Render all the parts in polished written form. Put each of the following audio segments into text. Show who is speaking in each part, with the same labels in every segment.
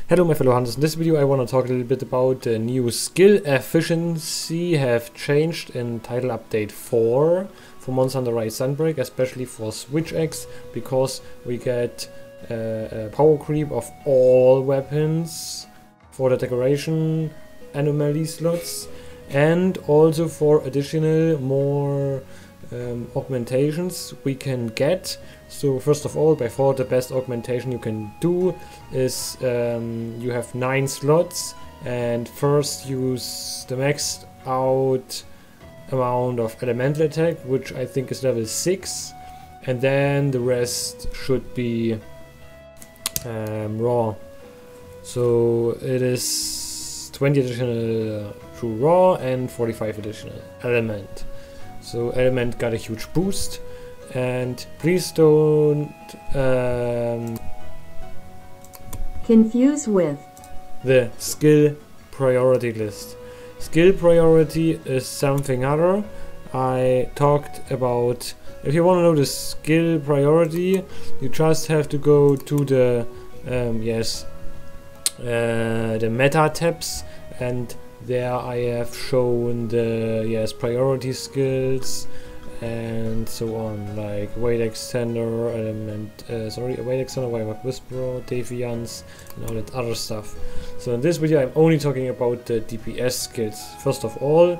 Speaker 1: Hello my fellow hunters, in this video I want to talk a little bit about the new skill efficiency have changed in title update 4 for Monster Hunter Rise Sunbreak, especially for Switch X, because we get a power creep of all weapons for the decoration anomaly slots, and also for additional more augmentations we can get. So first of all, by far the best augmentation you can do is you have 9 slots, and first use the maxed out amount of elemental attack, which I think is level 6, and then the rest should be raw. So it is 20 additional true raw and 45 additional element. So element got a huge boost. And please don't
Speaker 2: confuse with
Speaker 1: the skill priority list. Skill priority is something other. I talked about, if you want to know the skill priority, you just have to go to the the meta tabs, and there I have shown the priority skills and so on, like weight extender, weight extender, Wild Whisperer, Defiance, and all that other stuff. So in this video I'm only talking about the DPS skills. First of all,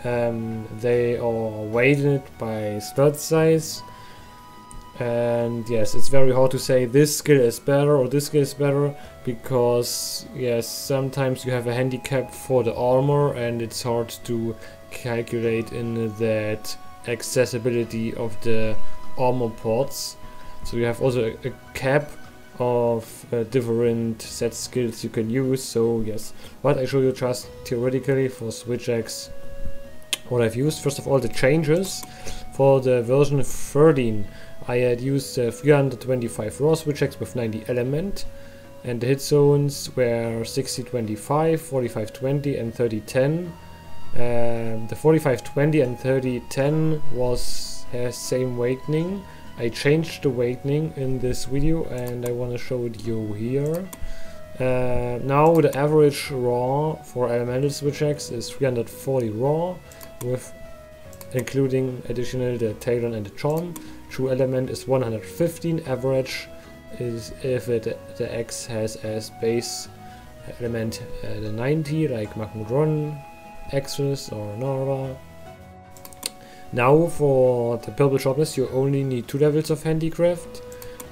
Speaker 1: they are weighted by slot size, and yes, it's very hard to say this skill is better or this skill is better, because yes, sometimes you have a handicap for the armor and it's hard to calculate in that accessibility of the armor ports. So you have also a cap of different set skills you can use. So yes, what I show you just theoretically for Switch X, what I've used. First of all, the changes for the version 13. I had used 325 raw Switch X with 90 element, and the hit zones were 60-25, 45-20 and 30-10. The 45-20 and 30-10 has same weighting. I changed the weighting in this video and I want to show it you here. Now the average raw for elemental Switch X is 340 raw, with including additional the Talon and the Charm. True element is 115. Average is if the X has as base element the 90, like Magmudron, Axis or Nara. Now for the purple Sharpness you only need 2 levels of handicraft,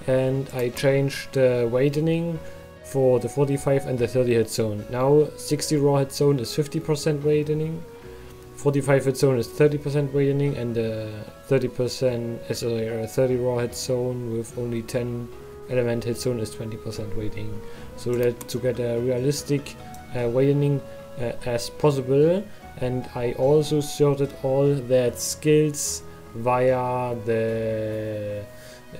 Speaker 1: and I changed the weighting for the 45 and the 30 hit zone. Now 60 raw hit zone is 50% weighting, 45 hit zone is 30% weighting, and the 30 raw hit zone with only 10 element hit zone is 20% weighting. So that to get a realistic weighting as possible. And I also sorted all that skills via the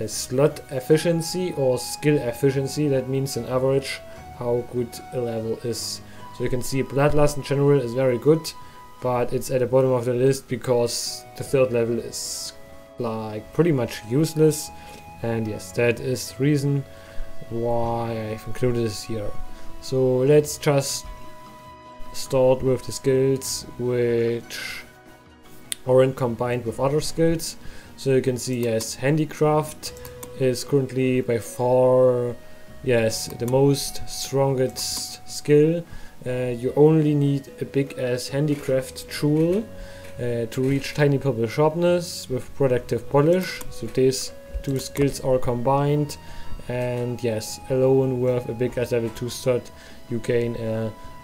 Speaker 1: slot efficiency or skill efficiency. That means an average how good a level is. So you can see Bloodlust in general is very good, but it's at the bottom of the list because the 3rd level is like pretty much useless. And yes, that is the reason why I've included this here. So let's just start with the skills which aren't combined with other skills. So you can see, yes, handicraft is currently by far, yes, the most strongest skill. You only need a big ass handicraft tool to reach tiny purple sharpness with protective polish. So these 2 skills are combined, and yes, alone with a big ass level 2 slot you gain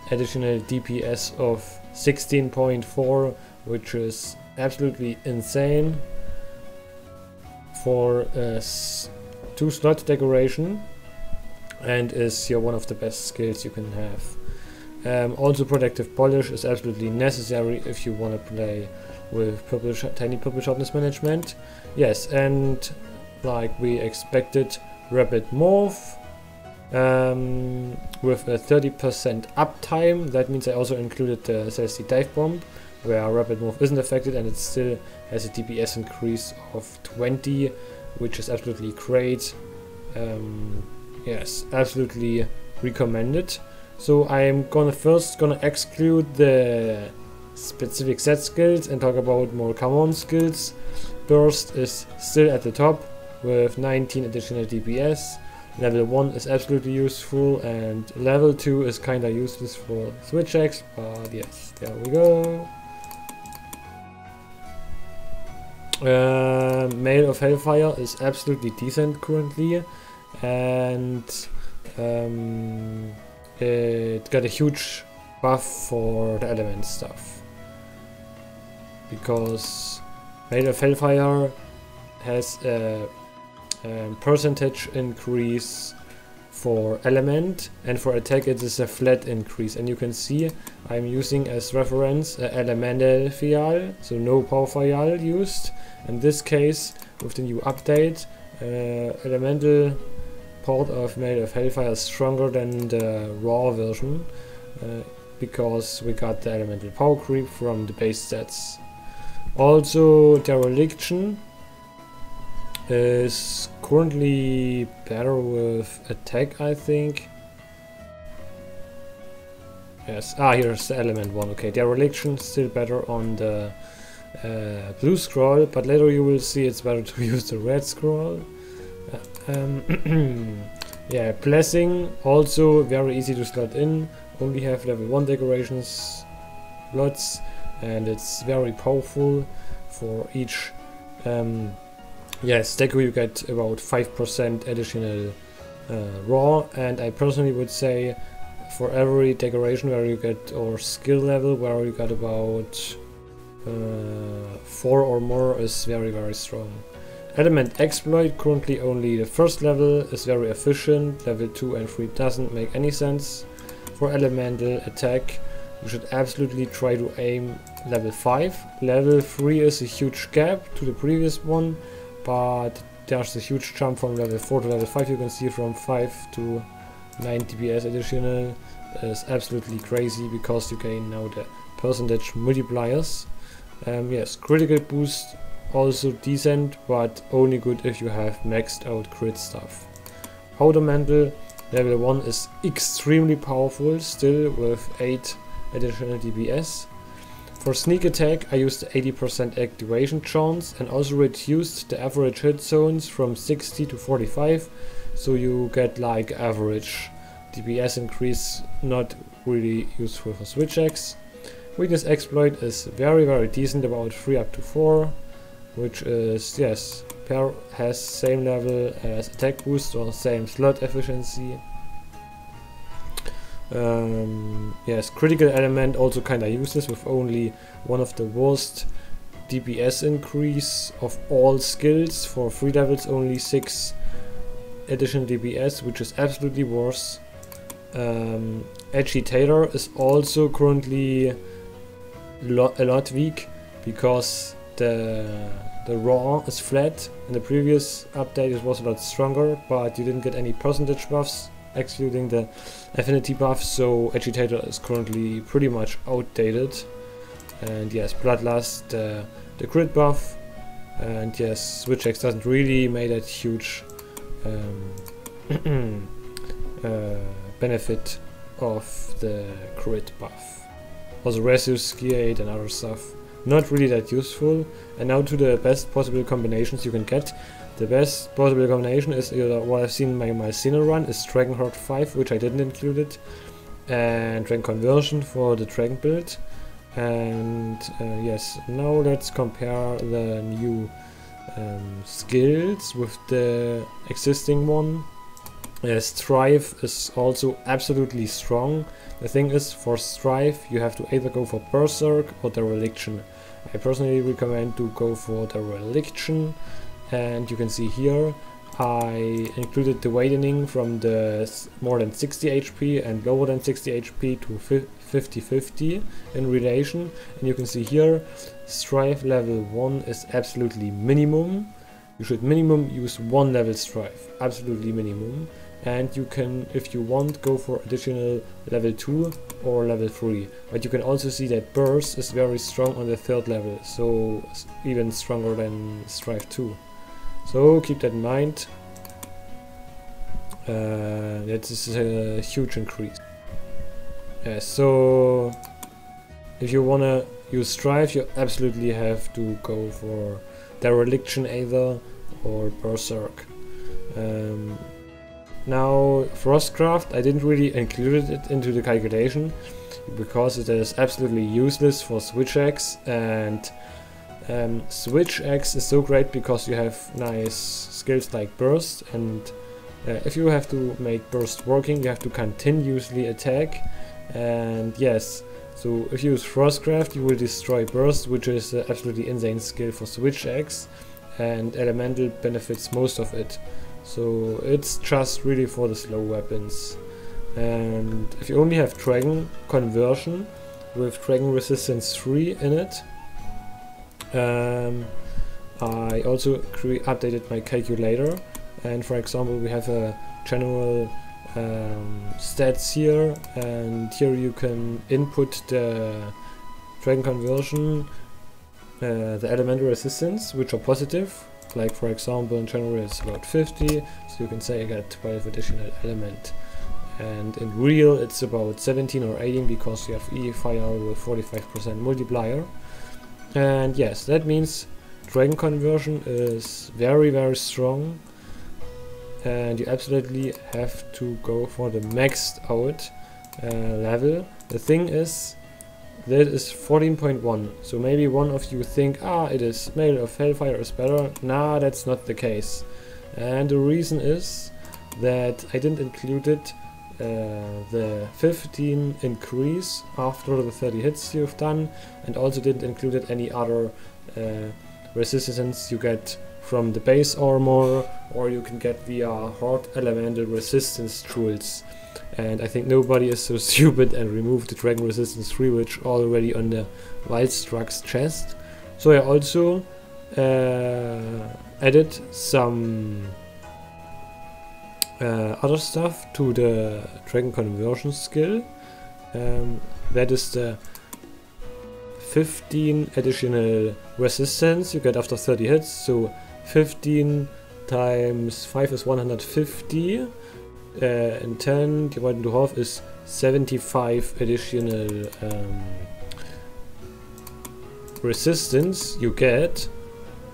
Speaker 1: additional DPS of 16.4, which is absolutely insane for a 2 slot decoration, and is one of the best skills you can have. Also protective polish is absolutely necessary if you want to play with tiny purple sharpness management. Yes, and like we expected, rapid morph with a 30% uptime. That means I also included the Celestial Dive Bomb, where rapid morph isn't affected, and it still has a DPS increase of 20, which is absolutely great. Yes, absolutely recommended. So I'm first gonna exclude the specific set skills and talk about more common skills. Burst is still at the top with 19 additional DPS. Level 1 is absolutely useful, and level 2 is kinda useless for switch checks, but yes, there we go. Mail of Hellfire is absolutely decent currently, and it got a huge buff for the element stuff, because Mail of Hellfire has a percentage increase for element, and for attack it is a flat increase. And you can see I'm using as reference elemental fial, so no power fial used. In this case, with the new update, elemental part of Mail of Hellfire is stronger than the raw version, because we got the elemental power creep from the base stats. Also, Dereliction is currently better with attack, I think. Yes, here's the element one. Okay, Dereliction still better on the blue scroll, but later you will see it's better to use the red scroll. Yeah, Blessing also very easy to slot in, only have level 1 decorations slots, and it's very powerful. For each deco you get about 5% additional raw, and I personally would say for every decoration where you get, or skill level where you got about 4 or more, is very strong. Element Exploit, currently only the first level, is very efficient. Level 2 and 3 doesn't make any sense. For Elemental Attack you should absolutely try to aim level 5. Level 3 is a huge gap to the previous one, but there's a huge jump from level 4 to level 5. You can see from 5 to 9 DPS additional is absolutely crazy, because you gain now the percentage multipliers. Yes, critical boost also decent, but only good if you have maxed out crit stuff. Powder Mantle level 1 is extremely powerful still with 8 additional DPS. For sneak attack I used the 80% activation chance and also reduced the average hit zones from 60 to 45, so you get like average DPS increase, not really useful for switch checks. Weakness Exploit is very decent, about 3 up to 4, which is, yes, has same level as attack boost or same slot efficiency. Yes, critical element also kinda useless, with only one of the worst DPS increase of all skills. For 3 levels only 6 additional DPS, which is absolutely worse. Agitator is also currently a lot weak, because the raw is flat. In the previous update it was a lot stronger, but you didn't get any percentage buffs excluding the affinity buff, so Agitator is currently pretty much outdated. And yes, Bloodlust, the crit buff, and yes, Switch X doesn't really make that huge benefit of the crit buff. Also Resus, Gear 8 and other stuff, not really that useful. And now to the best possible combinations you can get. The best possible combination is what I've seen in my Sinner run is Dragon Horde 5, which I didn't include it, and Dragon Conversion for the Dragon build. And yes, now let's compare the new skills with the existing one. Strife is also absolutely strong. The thing is, for Strife you have to either go for Berserk or Dereliction. I personally recommend to go for Dereliction, and you can see here I included the weighting from the more than 60 HP and lower than 60 HP to 50-50 in relation, and you can see here Strife level 1 is absolutely minimum. You should minimum use 1 level Strife, absolutely minimum, and you can, if you want, go for additional level 2 or level 3, but you can also see that Burst is very strong on the 3rd level, so even stronger than Strife 2. So keep that in mind. That is a huge increase. So if you wanna use Strife, you absolutely have to go for Dereliction either or Berserk. Now Frostcraft, I didn't really include it into the calculation because it is absolutely useless for Switch X, and Switch X is so great because you have nice skills like Burst, and if you have to make Burst working, you have to continuously attack. And yes, so if you use Frostcraft, you will destroy Burst, which is an absolutely insane skill for Switch X, and Elemental benefits most of it. So it's just really for the slow weapons. And if you only have Dragon Conversion with Dragon Resistance 3 in it, I also updated my calculator, and for example we have a general stats here, and here you can input the Dragon Conversion, the Elemental Resistance, which are positive, like for example in general it's about 50, so you can say I got 12 additional element, and in real it's about 17 or 18 because you have E-Fire with 45% multiplier. And yes, that means Dragon Conversion is very strong, and you absolutely have to go for the maxed out level. The thing is, that is 14.1, so maybe one of you think, it is Mail of Hellfire is better. Nah, that's not the case. And the reason is that I didn't include it the 15 increase after the 30 hits you've done, and also didn't include any other resistance you get from the base armor, or you can get via hard elemental resistance tools. And I think nobody is so stupid and removed the Dragon Resistance 3, which already on the Wildstruck's chest. So I also added some other stuff to the Dragon Conversion skill. That is the 15 additional resistance you get after 30 hits. So 15 times 5 is 150. And 10 divided into half is 75 additional resistance you get,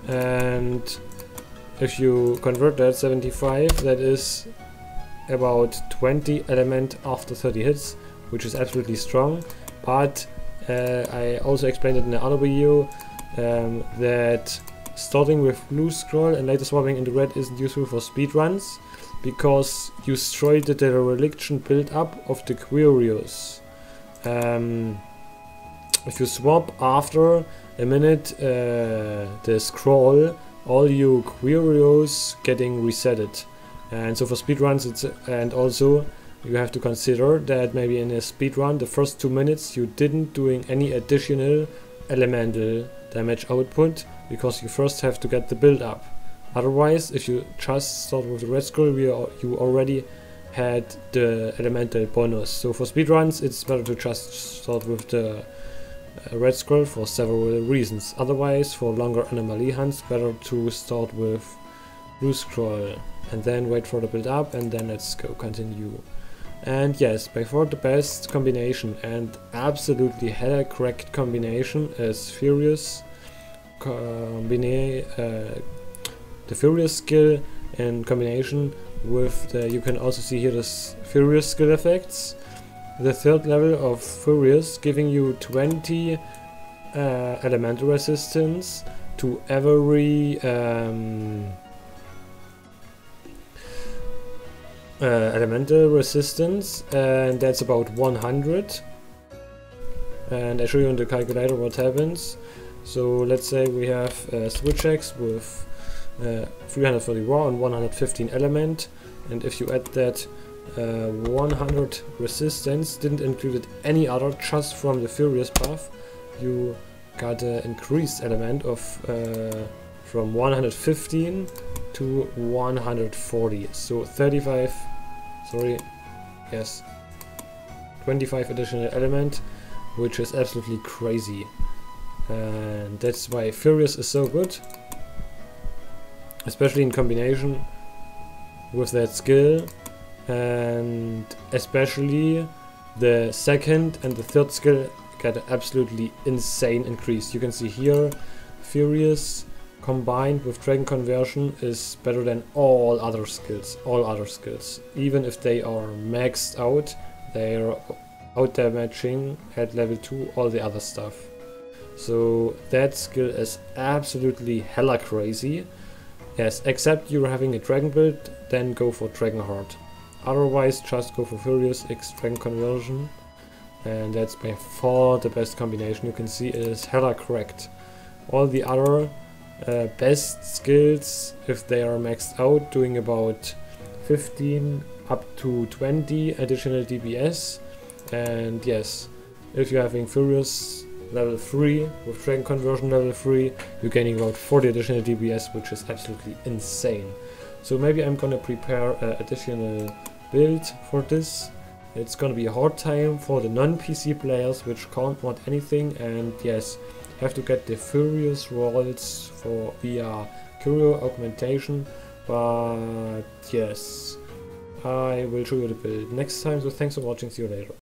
Speaker 1: and if you convert that 75, that is about 20 element after 30 hits, which is absolutely strong. But I also explained it in the other video that starting with blue scroll and later swapping into red isn't useful for speedruns, because you destroyed the dereliction build up of the Quirios. If you swap after a minute the scroll, all your Quirios getting resetted. And so for speedruns it's, and also you have to consider that maybe in a speedrun the first 2 minutes you didn't doing any additional elemental damage output, because you first have to get the build up. Otherwise, if you just start with the red scroll, you already had the elemental bonus. So for speedruns, it's better to just start with the red scroll for several reasons. Otherwise, for longer anomaly hunts, better to start with blue scroll and then wait for the build up, and then let's go continue. And yes, by far the best combination and absolutely hella correct combination is Furious. The Furious skill in combination with the, you can also see here the Furious skill effects. The third level of Furious giving you 20 elemental resistance to every elemental resistance, and that's about 100. And I show you in the calculator what happens. So let's say we have Switch X with 330 raw and 115 element, and if you add that 100 resistance, didn't include any other, just from the Furious buff, you got an increased element of from 115 to 140, so 25, sorry, yes, 25 additional element, which is absolutely crazy. And that's why Furious is so good, especially in combination with that skill. and especially the second and the third skill get an absolutely insane increase. You can see here, Furious combined with Dragon Conversion is better than all other skills. Even if they are maxed out, they are out-damaging at level 2 all the other stuff. So that skill is absolutely hella crazy. Yes, except you're having a Dragon build, then go for Dragon Heart. Otherwise, just go for Furious X Dragon Conversion. And that's by far the best combination. You can see it is hella correct. All the other best skills, if they are maxed out, doing about 15 up to 20 additional DPS. And yes, if you're having Furious level 3 with Dragon Conversion level 3, you're gaining about 40 additional DPS, which is absolutely insane. So maybe I'm gonna prepare an additional build for this. It's gonna be a hard time for the non-PC players which can't mod anything, and yes, have to get the Furious rolls for via Curio augmentation. But yes, I will show you the build next time, so thanks for watching, see you later.